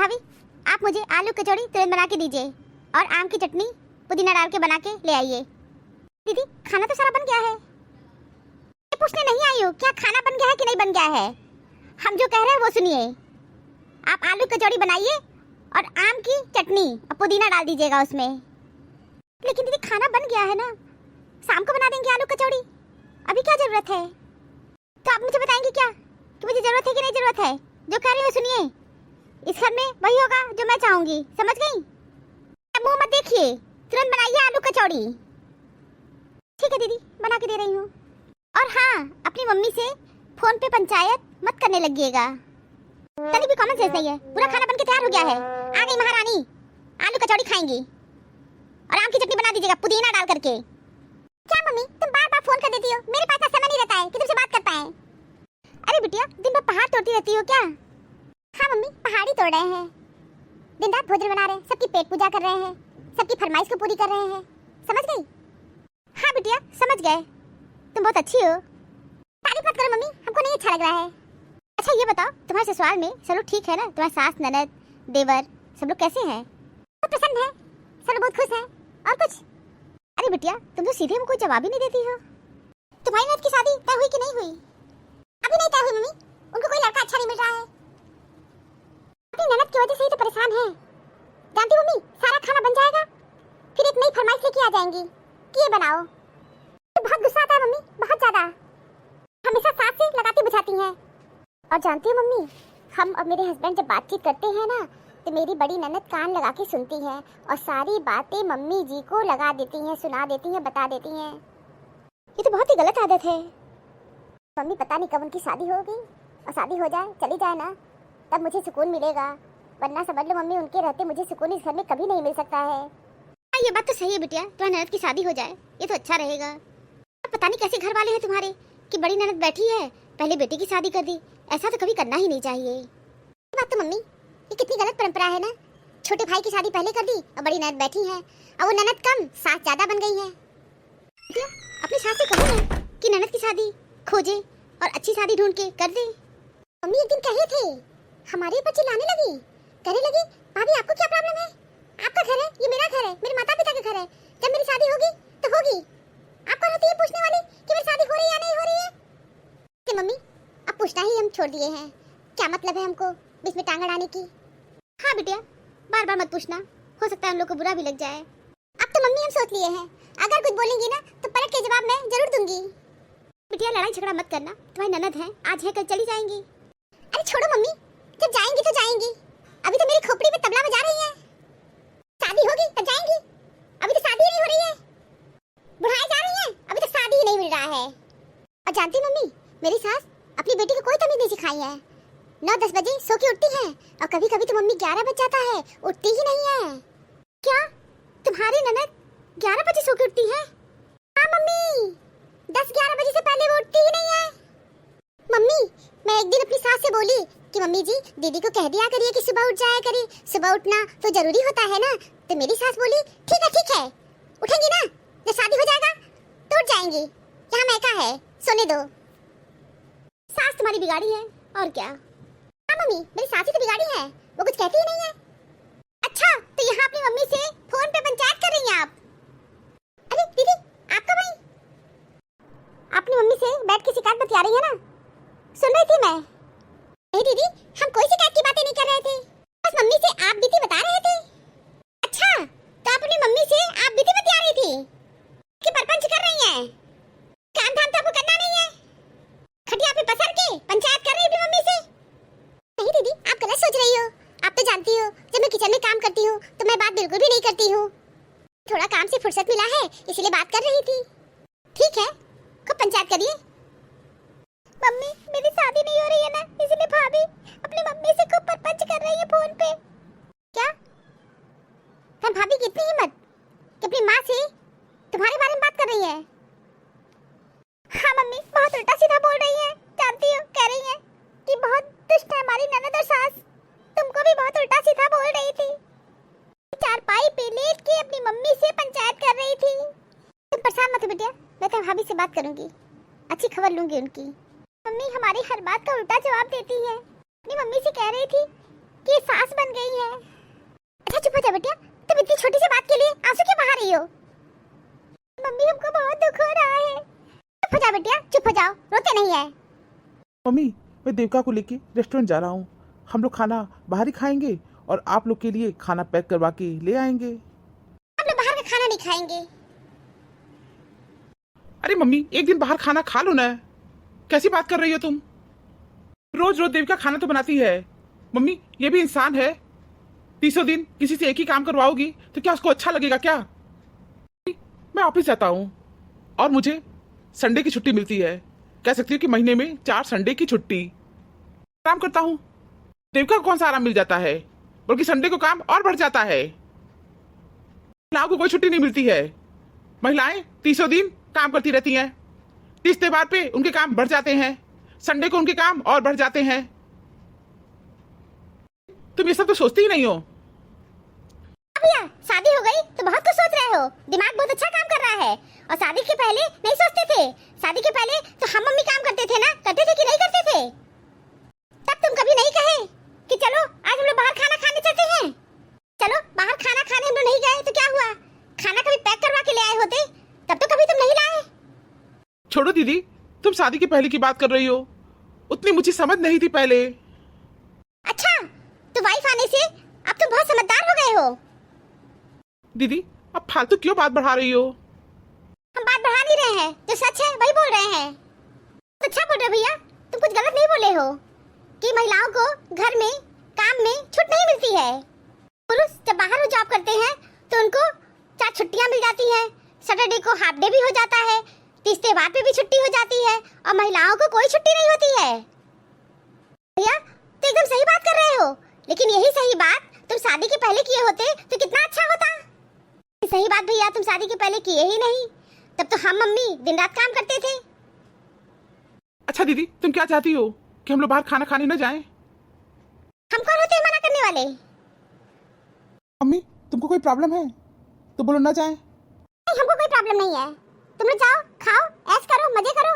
भाभी आप मुझे आलू कचौड़ी तुरंत बना के दीजिए और आम की चटनी पुदीना डाल के बना के ले आइए। दीदी खाना तो सारा बन गया है, ये पूछने नहीं आई हूँ क्या खाना बन गया है कि नहीं बन गया है। हम जो कह रहे हैं वो सुनिए। आप आलू कचौड़ी बनाइए और आम की चटनी और पुदीना डाल दीजिएगा उसमें। लेकिन दीदी खाना बन गया है ना, शाम को बना देंगे आलू कचौड़ी, अभी क्या जरूरत है। तो आप मुझे बताएंगे क्या कि मुझे जरूरत है कि नहीं जरूरत है। जो कह रही हूँ सुनिए, इस घर में वही होगा जो मैं चाहूंगी, समझ गई। मुंह मत देखिए, तुरंत बनाइए आलू कचौड़ी। ठीक है दीदी बना के दे रही हूँ। और हाँ, अपनी मम्मी से फोन पे पंचायत मत करने लगिएगा, तनी भी कॉमन सेंस नहीं है। पूरा खाना बन के तैयार हो गया है, आ गई महारानी, आलू कचौड़ी खाएंगी और आम की चटनी बना दीजिएगा पुदीना डाल करके। क्या मम्मी तुम बार बार फोन कर देती हो, मेरे पास समय नहीं रहता है कि तुमसे बात कर पाए। अरे बिटिया दिन भर पहाड़ तोड़ती रहती हो क्या। हाँ मम्मी पहाड़ी तोड़ रहे हैं, दिन रात भोजन बना रहे हैं, सबकी पेट पूजा कर रहे हैं, सबकी फरमाइश को पूरी कर रहे हैं, समझ गई। हाँ बिटिया समझ गए, तुम बहुत अच्छी हो। तारीफ मत करो मम्मी, हमको नहीं अच्छा लग रहा है। अच्छा ये बताओ तुम्हारे ससुराल में सब लोग ठीक है ना, तुम्हारे सास ननद देवर सब लोग कैसे हैं। सब प्रसन्न है, सब लोग बहुत खुश हैं। और कुछ। अरे बिटिया तुम तो सीधे में कोई जवाब ही नहीं देती हो। तुम्हारी ननद की शादी तय हुई कि नहीं हुई। अभी नहीं तय हुई मम्मी, उनको कोई लड़का अच्छा नहीं मिल रहा है। अपनी ननद की वजह से ही तो परेशान है, जानती मम्मी। सारा खाना बन जाएगा फिर एक नई फरमाइश लेके आ जाएंगी कि ये बनाओ। तो बहुत गुस्सा आता है मम्मी, बहुत ज्यादा, हमेशा सास से लगाती बुझाती हैं। और जानती हो मम्मी, हम और मेरे हस्बैंड जब बातचीत करते हैं ना तो मेरी बड़ी ननद कान लगा के सुनती है और सारी बातें मम्मी जी को लगा देती हैं, सुना देती हैं, बता देती हैं। ये तो बहुत ही गलत आदत है मम्मी। पता नहीं कब उनकी शादी होगी और शादी हो जाए, चली जाए ना, तब मुझे सुकून मिलेगा, वरना समझ लो मम्मी उनके रहते मुझे सुकून इस घर में कभी नहीं मिल सकता है। ये बात तो सही है बिटिया, तुम्हारी ननद की शादी हो जाए ये तो अच्छा रहेगा। पता नहीं कैसे घर वाले हैं तुम्हारे कि बड़ी ननद बैठी है पहले बेटी की शादी कर दी, ऐसा तो कभी करना ही नहीं चाहिए। बात तो मम्मी ये कितनी गलत परंपरा है ना, छोटे भाई की शादी पहले कर दी और बड़ी ननद बैठी है, और वो ननद कम सास ज्यादा बन गई है। अपनी सास से कहो ना कि ननद की शादी खोजे और अच्छी शादी ढूंढ के कर दे। मम्मी एक दिन कहे थे, हमारे ऊपर चिल्लाने लगी, कहने लगी भाभी आपको क्या प्रॉब्लम है, आपका घर है, ये मेरा घर है, मेरे माता पिता का घर है, जब मेरी शादी होगी तो होगी, आप कौन होती है पूछने वाली कि मेरी शादी हो रही है या नहीं हो रही है। तो मम्मी अब पूछना ही हम छोड़ दिए हैं, क्या मतलब है हमको बीच में टांग अड़ाने की। हाँ बिटिया बार बार मत पूछना, हो सकता है हम लोग को बुरा भी लग जाए। अब तो मम्मी हम सोच लिए हैं, अगर कुछ बोलेंगी ना तो पलट के जवाब मैं जरूर दूंगी। बिटिया लड़ाई झगड़ा मत करना, तुम्हारी ननद है, आज है कल चली जाएंगी। अरे छोड़ो मम्मी, जब जाएंगी तो जाएंगी, अभी तो मेरी खोपड़ी पे तबला बजा रही है, शादी होगी तब जाएंगी, अभी तो शादी ही नहीं हो रही है, बुढ़ाई जा रही है, अभी तो शादी ही नहीं मिल रहा है। और जानती मम्मी मेरी सास अपनी बेटी को कोई तमीज नहीं सिखाई है, 9-10 बजे सो के उठती है और कभी कभी तो मम्मी 11 बज जाता है, उठती ही नहीं है। क्या तुम्हारी ननद 11 बजे सो के उठती है। हाँ मम्मी 10-11 बजे से पहले वो उठती ही नहीं है। मम्मी मैं एक दिन अपनी सास से बोली कि मम्मी जी दीदी को कह दिया करिए कि सुबह उठ जाया करिए, सुबह उठना तो जरूरी होता है ना। तो मेरी सास बोली ठीक है उठेंगी ना, जब शादी हो जाएगा तो उठ जाएंगी, यहाँ मैका है सोने दो। सास तुम्हारी बिगाड़ी है और क्या। हाँ मम्मी मेरी सास ही तो बिगाड़ी है, वो कुछ कहती ही नहीं है। अच्छा तो यहाँ अपनी मम्मी से फोन पे पंचायत कर रही हैं आप। अरे दीदी आपका भाई अपनी मम्मी से बैठ के शिकायत बतिया रही है ना, सुन रही थी मैं। नहीं दीदी हम कोई शिकायत की बातें नहीं कर रहे थे, बस मम्मी से आप बीती बता रहे थे। अच्छा तो आप अपनी मम्मी से आप बीती बतिया रही थी कि परपंच कर रही हैं, काम धाम तो आपको करना नहीं है, खटिया पे पसर के पंचायत कर रही है मम्मी से। नहीं दीदी आप गलत सोच रही हो, आप तो जानती हो जब मैं किचन में काम करती हूँ तो मैं बात बिल्कुल भी नहीं करती हूँ, थोड़ा काम से फुर्सत मिला है इसलिए बात कर रही थी। ठीक है खूब पंचायत करिए। मम्मी मेरी शादी नहीं हो रही है ना, इसलिए भाभी अपनी मम्मी से खूब परपंच कर रही है फोन पे। क्या हम भाभी की इतनी हिम्मत कि अपनी माँ से तुम्हारे बारे में बात कर रही है। हाँ मम्मी बहुत उल्टा सीधा बोल रही है, जानती हो कह रही है कि बहुत दुष्ट है हमारी ननद और सास, तुमको भी बहुत उल्टा सीधा बोल रही थी, चारपाई पे लेट के अपनी मम्मी से पंचायत कर रही थी। तुम परेशान मत हो बेटिया, मैं तो भाभी से बात करूंगी, अच्छी खबर लूंगी उनकी। मम्मी हमारी हर बात का उल्टा जवाब देती है, अपनी मम्मी से कह रही थी कि सास बन गई बेटिया, तुम इतनी छोटी सी बात के लिए आंसू क्यों बहा रही हो? मम्मी हमको बहुत दुख हो रहा है। चुप हो जाओ बेटिया, चुप हो जाओ, रोते नहीं है। मम्मी मैं देविका को लेके रेस्टोरेंट जा रहा हूँ। हम लोग खाना बाहर ही खाएंगे और आप लोग के लिए खाना पैक करवा के ले आएंगे। हम लोग बाहर का खाना नहीं खाएंगे। अरे मम्मी एक दिन बाहर खाना खा लो ना, कैसी बात कर रही हो तुम? रोज रोज देविका खाना तो बनाती है। मम्मी ये भी इंसान है, 30 दिन किसी से एक ही काम करवाओगी तो क्या उसको अच्छा लगेगा क्या? मैं ऑफिस जाता हूँ और मुझे संडे की छुट्टी मिलती है। कह सकती हूँ कि महीने में 4 संडे की छुट्टी काम करता हूँ। देविका को कौन सा आराम मिल जाता है, बल्कि संडे को काम और बढ़ जाता है। महिलाओं को कोई छुट्टी नहीं मिलती है। महिलाएं 30 दिन काम करती रहती हैं। 30 त्योहार पे उनके काम बढ़ जाते हैं, संडे को उनके काम और बढ़ जाते हैं। तुम ये सब तो सोचती ही नहीं हो। भैया शादी हो गई तो बहुत कुछ सोच रहे हो, दिमाग बहुत अच्छा काम कर रहा है। और शादी के पहले नहीं सोचते थे? शादी के पहले तो हम मम्मी काम करते थे ना, करते थे कि नहीं करते थे? तब तुम कभी नहीं कहे कि चलो आज हम लोग बाहर खाना खाने चलते हैं। चलो बाहर खाना खाने हम लोग नहीं गए तो क्या हुआ? खाना कभी पैक करवा के ले आए होते, तब तो कभी तुम नहीं लाए। छोड़ो दीदी, तुम शादी के पहले की बात कर रही हो। उतनी मुझे समझ नहीं थी पहले। अच्छा, तो वाइफ आने से अब तुम बहुत समझदार हो गए हो। दीदी अब फालतू क्यों बात बढ़ा रही हो? हम बात बढ़ा नहीं रहे हैं, जो सच है वही बोल रहे हैं। तो अच्छा बोल रहे हो भैया, तुम कुछ गलत नहीं बोले हो कि महिलाओं को घर में काम में छूट नहीं मिलती है। पुरुष जब बाहर जॉब करते हैं तो उनको 4 छुट्टियां मिल जाती हैं, सैटरडे को हाफ डे भी हो जाता है, 30 त्योहार पे भी छुट्टी हो जाती है, और महिलाओं को कोई छुट्टी नहीं होती है। भैया तो एकदम सही बात कर रहे हो, लेकिन यही सही बात तुम शादी के पहले किए होते तो कितना अच्छा होता। सही बात भैया, तुम शादी के पहले किए ही नहीं, तब तो हम मम्मी दिन रात काम करते थे। अच्छा दीदी तुम क्या चाहती हो कि हम लोग बाहर खाना खाने न जाएं? हम कौन होते हैं मना करने वाले? मम्मी तुमको कोई प्रॉब्लम है तो बोलो न जाएं। नहीं, हमको कोई प्रॉब्लम नहीं है। तुम लोग जाओ, खाओ, ऐश करो, मजे करो।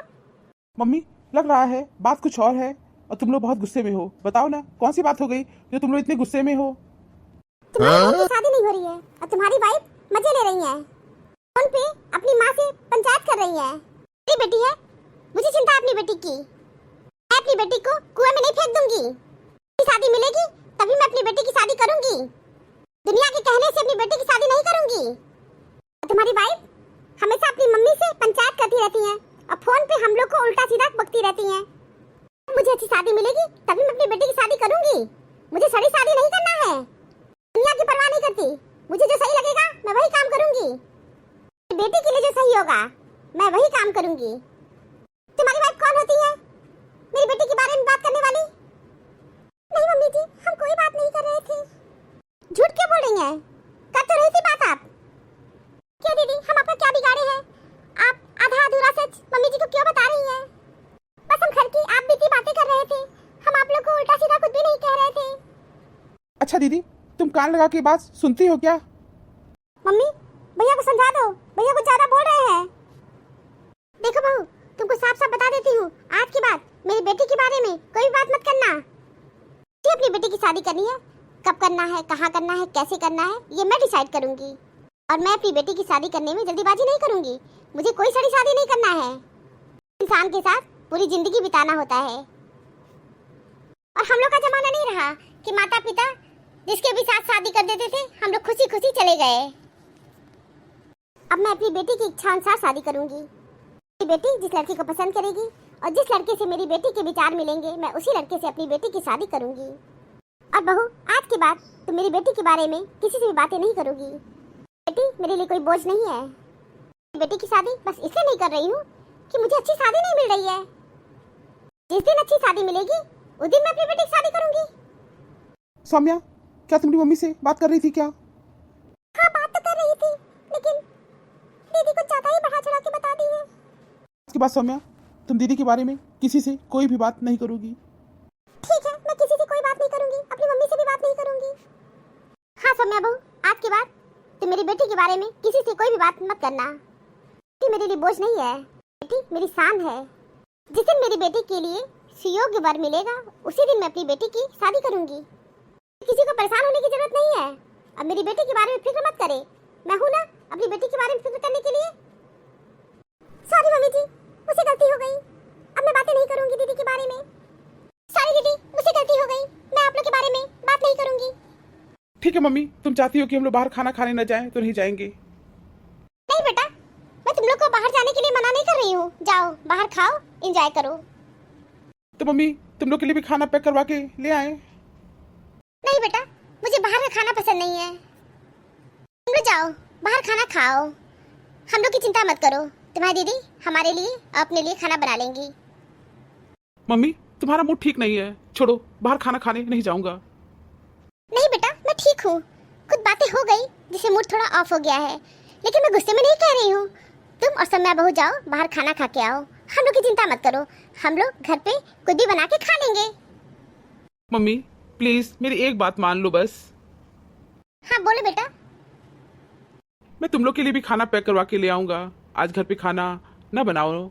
मम्मी लग रहा है बात कुछ और है और तुम लोग बहुत गुस्से में हो। बताओ ना कौन सी बात हो गई जो तुम लोग इतने गुस्से में हो? तुम्हारी बहन की शादी नहीं हो रही है और तुम्हारी वाइफ मजे ले रही है, फोन पे अपनी माँ से पंचायत कर रही है। मेरी बेटी है, मुझे चिंता है अपनी बेटी की। मैं अपनी बेटी को कुएं में नहीं फेंक दूंगी। शादी मिलेगी तभी मैं अपनी बेटी की शादी करूंगी। दुनिया के कहने से अपनी बेटी की शादी नहीं करूंगी। तुम्हारी वाइफ हमेशा अपनी मम्मी से पंचायत करती रहती है और फोन पे हम लोग को उल्टा सीधा बकती रहती है। मुझे अच्छी शादी मिलेगी तभी मैं अपनी बेटी की शादी करूंगी। मुझे सड़ी शादी नहीं करना है। दुनिया की परवाह नहीं करती, मुझे जो सही लगेगा मैं वही काम करूंगी। बेटी के लिए जो सही होगा मैं वही काम करूंगी। तुम्हारी वाइफ कौन होती है मेरी बेटी के बारे में बात करने वाली? नहीं मम्मी जी, हम कोई बात नहीं कर रहे थे। झूठ क्यों बोल रही हैं? कर तो रही थी बात आप। क्या दीदी, हम आपका क्या बिगाड़े हैं? आप आधा अधूरा सच मम्मी जी को क्यों बता रही हैं? बस हम घर की आप बीती बातें कर रहे थे, हम आप लोग को उल्टा सीधा कुछ भी नहीं कह रहे थे। अच्छा दीदी तुम कान लगा के बात सुनती हो क्या? मम्मी भैया को समझा दो, भैया कुछ ज्यादा बोल रहे हैं। देखो बहू, तुमको साफ साफ बता देती हूँ, आज के बाद मेरी बेटी के बारे में कोई बात मत करना। मुझे अपनी बेटी की शादी करनी है, कब करना है, कहाँ करना है, कैसे करना है, ये मैं डिसाइड करूंगी। और मैं अपनी बेटी की शादी करने में जल्दीबाजी नहीं करूंगी। मुझे कोई सड़ी शादी नहीं करना है। इंसान के साथ पूरी जिंदगी बिताना होता है। और हम लोग का जमाना नहीं रहा कि माता पिता जिसके भी साथ शादी कर देते थे, हम लोग खुशी खुशी चले गए। अब मैं अपनी बेटी की इच्छा अनुसार शादी करूंगी। मेरी बेटी जिस लड़के को पसंद करेगी और जिस लड़के से मेरी बेटी के विचार मिलेंगे, मैं उसी लड़के से अपनी बेटी की शादी करूंगी। और बहू, आज के बाद तुम मेरी बेटी के बारे में किसी से भी बातें नहीं करोगी। बेटी मेरे लिए कोई बोझ नहीं है। बेटी की शादी बस इसलिए नहीं कर रही हूँ कि मुझे अच्छी शादी नहीं मिल रही है। जिस दिन अच्छी शादी मिलेगी उस दिन मैं अपनी बेटी की शादी करूंगी। सौम्या क्या तुम अपनी मम्मी से बात कर रही थी क्या? हाँ बात तो कर रही थी, लेकिन दीदी कुछ ज्यादा ही बढ़ा चढ़ा के बता दी है। इसके बाद सौम्या तुम दीदी के बारे में किसी से कोई भी बात नहीं करोगी। ठीक है, मैं किसी से कोई बात नहीं करूंगी, अपनी मम्मी से भी बात नहीं करूंगी। हाँ सौम्या बहू, आज के बाद तुम मेरी बेटी के बारे में किसी से कोई भी बात मत करना। बेटी मेरे लिए बोझ नहीं है, बेटी मेरी शान है। जिस दिन मेरी बेटी के लिए सुयोग्य वर मिलेगा उसी दिन मैं अपनी बेटी की शादी करूंगी। किसी को परेशान होने की जरूरत नहीं है। अब मेरी बेटी के बारे में फिक्र मत करे, मैं हूँ ना अपनी बेटी के बारे में फिक्र करने के लिए। सॉरी मम्मी जी, मुझसे गलती हो गई, अब मैं बातें नहीं करूंगी दीदी के बारे में। सॉरी दीदी, मुझसे गलती हो गई, मैं आप लोग के बारे में बात नहीं करूंगी। ठीक है मम्मी, तुम चाहती हो कि हम लोग बाहर खाना खाने न जाएं तो नहीं जाएंगे। नहीं बेटा, मैं तुम लोग को बाहर जाने के लिए मना नहीं कर रही हूँ, जाओ बाहर खाओ, एंजॉय करो। तो मम्मी तुम लोग के लिए भी खाना पैक करवा के ले आए। नहीं बेटा, मुझे बाहर का खाना पसंद नहीं है, तुम लोग जाओ बाहर खाना खाओ, हम लोग की चिंता मत करो, तुम्हारी दीदी हमारे लिए अपने लिए खाना बना लेंगी। मम्मी तुम्हारा मूड ठीक नहीं है, छोड़ो, बाहर खाना खाने नहीं जाऊंगा। नहीं बेटा, मैं ठीक हूँ, कुछ बातें हो गई जिससे मूड थोड़ा ऑफ हो गया है, लेकिन मैं गुस्से में नहीं कह रही हूँ। तुम और सम्या बहू जाओ बाहर खाना खा के आओ, हम लोग की चिंता मत करो, हम लोग घर पे कुछ भी बना के खा लेंगे। मम्मी प्लीज मेरी एक बात मान लो बस। हाँ बोलो बेटा। मैं तुम लोग के लिए भी खाना पैक करवा के ले आऊंगा, आज घर पे खाना न बनाओ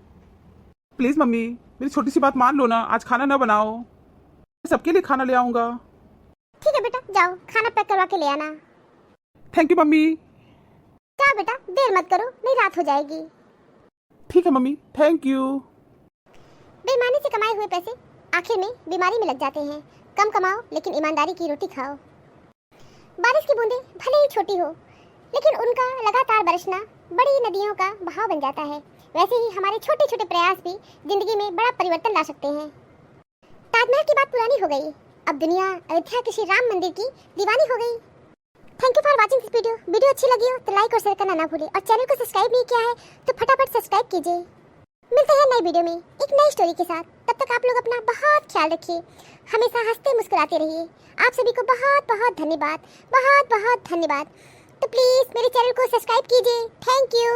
प्लीज। मम्मी मेरी छोटी सी बात मान लो ना, आज खाना न बनाओ, मैं सबके लिए खाना ले आऊंगा। ठीक है बेटा, जाओ खाना पैक करवा के ले आना। Thank you mummy. जाओ बेटा, देर मत करो, नहीं रात हो जाएगी। ठीक है मम्मी, थैंक यू। बेईमानी से कमाए हुए पैसे आखिर में बीमारी में लग जाते हैं, कम कमाओ लेकिन ईमानदारी की रोटी खाओ। बारिश की बूंदें भले ही छोटी हो, लेकिन उनका लगातार बरसना बड़ी नदियों का बहाव बन जाता है। वैसे ही हमारे छोटे छोटे प्रयास भी जिंदगी में बड़ा परिवर्तन ला सकते हैं। ताजमहल की बात पुरानी हो गई, अब दुनिया अयोध्या के श्री राम मंदिर की दीवानी हो गई। Thank you for watching this video. Video अच्छी लगी हो तो लाइक और शेयर करना ना भूलें, और चैनल को सब्सक्राइब नहीं किया है तो फटाफट सब्सक्राइब कीजिए। मिलते हैं नई वीडियो में एक नई स्टोरी के साथ, तब तक आप लोग अपना बहुत ख्याल रखिए, हमेशा हंसते मुस्कुराते रहिए। आप सभी को बहुत बहुत धन्यवाद, बहुत बहुत धन्यवाद। तो प्लीज़ मेरे चैनल को सब्सक्राइब कीजिए। Thank you.